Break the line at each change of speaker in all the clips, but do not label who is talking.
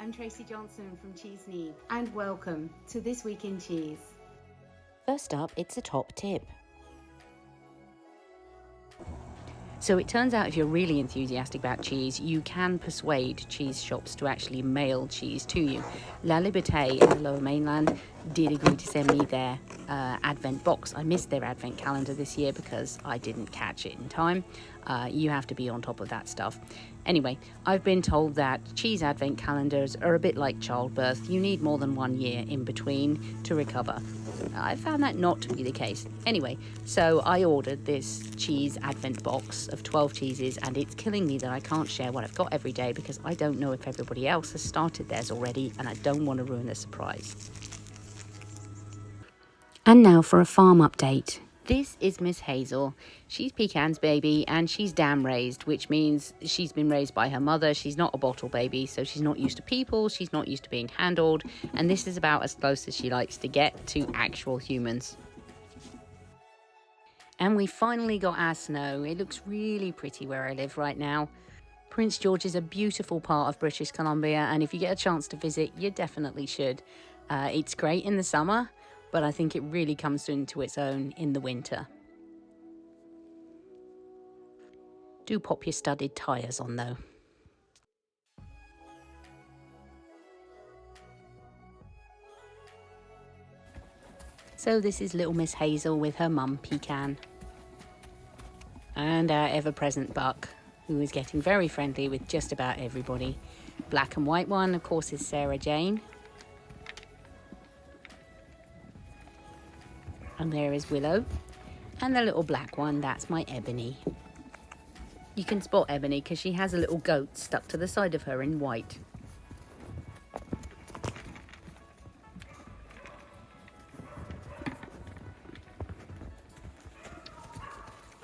I'm Tracy Johnson from Cheese Needs, and welcome to This Week in Cheese.
First up, it's a top tip. So it turns out if you're really enthusiastic about cheese, you can persuade cheese shops to actually mail cheese to you. La Liberté in the Lower Mainland did agree to send me their advent box. I missed their advent calendar this year because I didn't catch it in time. You have to be on top of that stuff. Anyway, I've been told that cheese advent calendars are a bit like childbirth. You need more than 1 year in between to recover. I found that not to be the case. Anyway, so I ordered this cheese advent box of 12 cheeses, and it's killing me that I can't share what I've got every day because I don't know if everybody else has started theirs already, and I don't want to ruin the surprise. And now for a farm update. This is Miss Hazel. She's Pecan's baby and she's dam raised, which means she's been raised by her mother. She's not a bottle baby, so she's not used to people, she's not used to being handled, and this is about as close as she likes to get to actual humans. And we finally got our snow. It looks really pretty where I live right now. Prince George is a beautiful part of British Columbia, and if you get a chance to visit, you definitely should. It's great in the summer, but I think it really comes into its own in the winter. Do pop your studded tyres on though. So this is little Miss Hazel with her mum Pecan. And our ever-present Buck, who is getting very friendly with just about everybody. Black and white one, of course, is Sarah Jane. And there is Willow. And the little black one, that's my Ebony. You can spot Ebony because she has a little goat stuck to the side of her in white.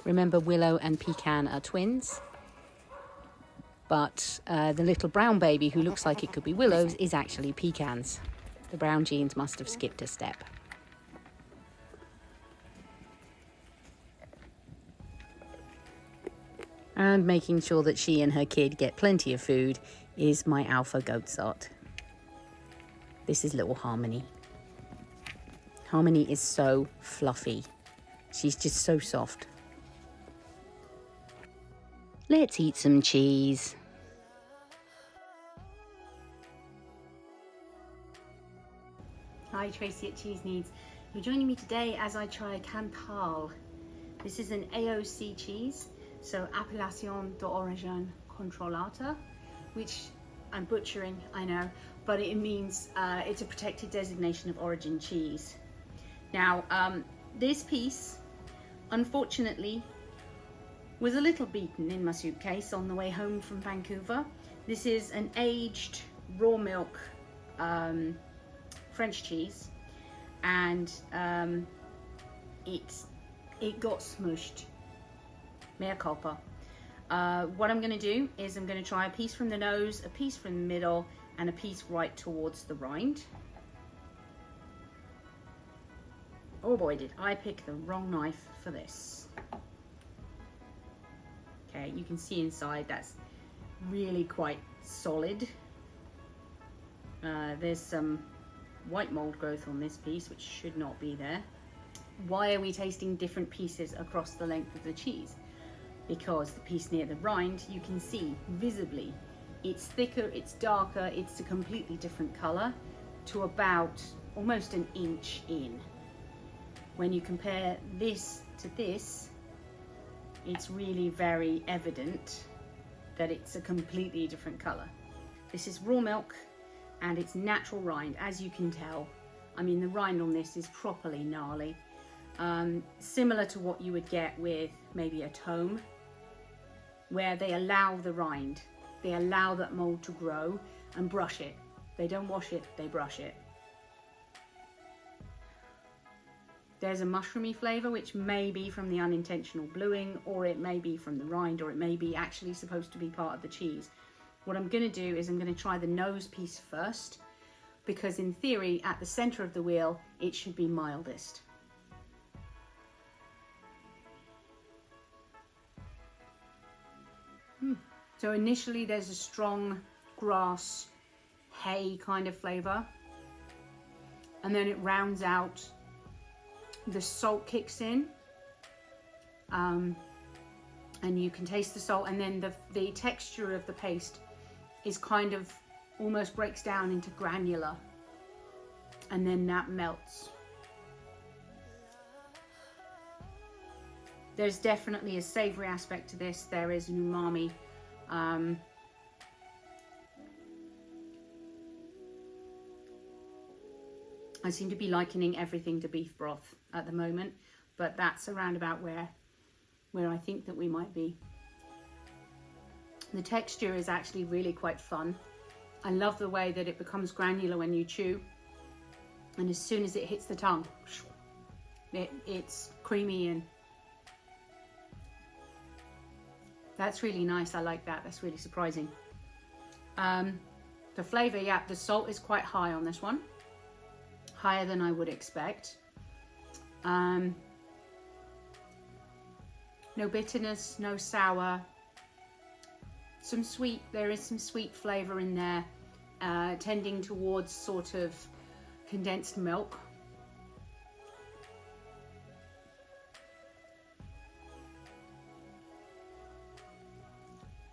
Remember, Willow and Pecan are twins. But the little brown baby who looks like it could be Willow's is actually Pecan's. The brown genes must have skipped a step. And making sure that she and her kid get plenty of food is my alpha goatsart. This is little Harmony. Harmony is so fluffy. She's just so soft. Let's eat some cheese.
Hi, Tracy at Cheese Needs. You're joining me today as I try Cantal. This is an AOC cheese, so Appellation d'Origine Controlata, which I'm butchering, I know, but it means it's a protected designation of origin cheese. Now, this piece, unfortunately, was a little beaten in my suitcase on the way home from Vancouver. This is an aged raw milk French cheese, and it got smushed. Mea culpa. What I'm going to do is I'm going to try a piece from the nose, a piece from the middle, and a piece right towards the rind. Oh boy, did I pick the wrong knife for this. Okay, you can see inside that's really quite solid. There's some white mold growth on this piece, which should not be there. Why are we tasting different pieces across the length of the cheese? Because the piece near the rind, you can see visibly, it's thicker, it's darker, it's a completely different color to about almost an inch in. When you compare this to this, it's really very evident that it's a completely different color. This is raw milk and it's natural rind, as you can tell. I mean, the rind on this is properly gnarly. Similar to what you would get with maybe a tome, where they allow the rind, they allow that mold to grow and brush it. They don't wash it, they brush it. There's a mushroomy flavour, which may be from the unintentional bluing, or it may be from the rind, or it may be actually supposed to be part of the cheese. What I'm going to do is I'm going to try the nose piece first, because in theory, at the centre of the wheel, it should be mildest. So initially there's a strong grass, hay kind of flavor. And then it rounds out, the salt kicks in. And you can taste the salt, and then the texture of the paste is kind of almost breaks down into granular, and then that melts. There's definitely a savory aspect to this. There is an umami. I seem to be likening everything to beef broth at the moment, but that's around about where I think that we might be. The texture is actually really quite fun. I love the way that it becomes granular when you chew, and as soon as it hits the tongue, it's creamy, and that's really nice. I like that. That's really surprising. The flavor, yeah, the salt is quite high on this one, higher than I would expect. No bitterness, no sour. Some sweet, there is some sweet flavor in there, tending towards sort of condensed milk.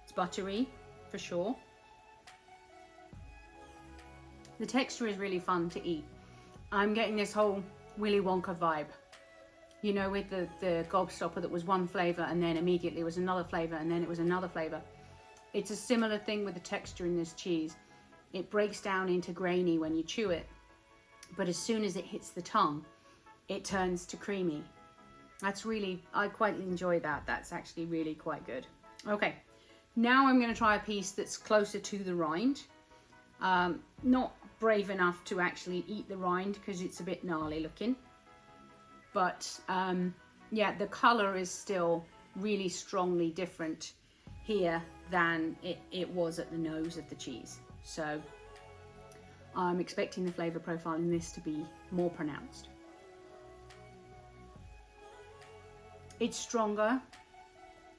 It's buttery, for sure. The texture is really fun to eat. I'm getting this whole Willy Wonka vibe. You know, with the gobstopper that was one flavor and then immediately was another flavor and then it was another flavor. It's a similar thing with the texture in this cheese. It breaks down into grainy when you chew it, but as soon as it hits the tongue, it turns to creamy. That's really, I quite enjoy that. That's actually really quite good. Okay, now I'm going to try a piece that's closer to the rind. Not brave enough to actually eat the rind because it's a bit gnarly looking. But yeah, the color is still really strongly different here than it was at the nose of the cheese. So I'm expecting the flavor profile in this to be more pronounced. It's stronger,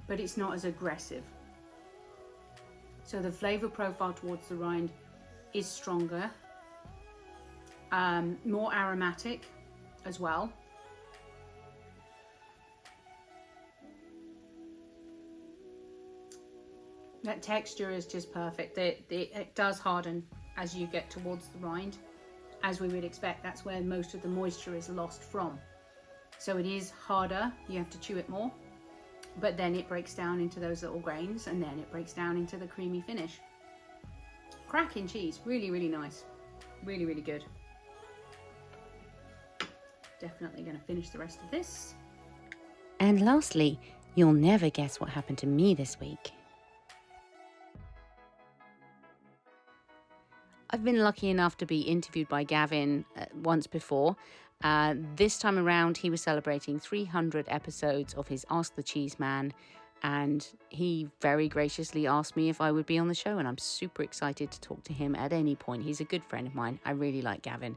but it's not as aggressive. So the flavor profile towards the rind is stronger, more aromatic as well. That texture is just perfect. It does harden as you get towards the rind, as we would expect. That's where most of the moisture is lost from. So it is harder, you have to chew it more, but then it breaks down into those little grains, and then it breaks down into the creamy finish. Cracking cheese, really, really nice. Really, really good. Definitely going to finish the rest of this.
And lastly, you'll never guess what happened to me this week. I've been lucky enough to be interviewed by Gavin once before. This time around, he was celebrating 300 episodes of his Ask the Cheese Man, and he very graciously asked me if I would be on the show, and I'm super excited to talk to him at any point. He's a good friend of mine. I really like Gavin.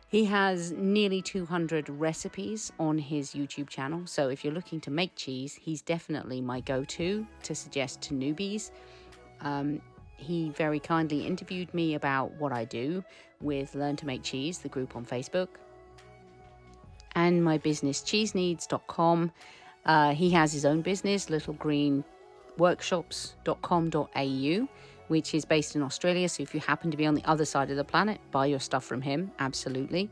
He has nearly 200 recipes on his YouTube channel, so if you're looking to make cheese, he's definitely my go-to to suggest to newbies. He very kindly interviewed me about what I do with Learn to Make Cheese, the group on Facebook, and my business cheeseneeds.com. He has his own business, littlegreenworkshops.com.au, which is based in Australia. So if you happen to be on the other side of the planet, buy your stuff from him. Absolutely.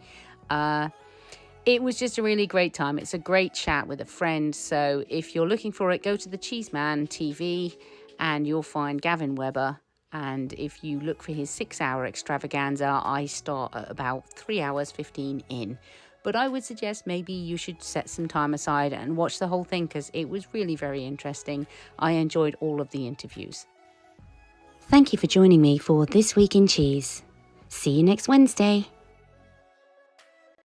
It was just a really great time. It's a great chat with a friend. So if you're looking for it, go to the Cheese Man TV and you'll find Gavin Webber. And if you look for his 6-hour extravaganza, I start at about 3 hours 15 in. But I would suggest maybe you should set some time aside and watch the whole thing, because it was really very interesting. I enjoyed all of the interviews. Thank you for joining me for This Week in Cheese. See you next Wednesday.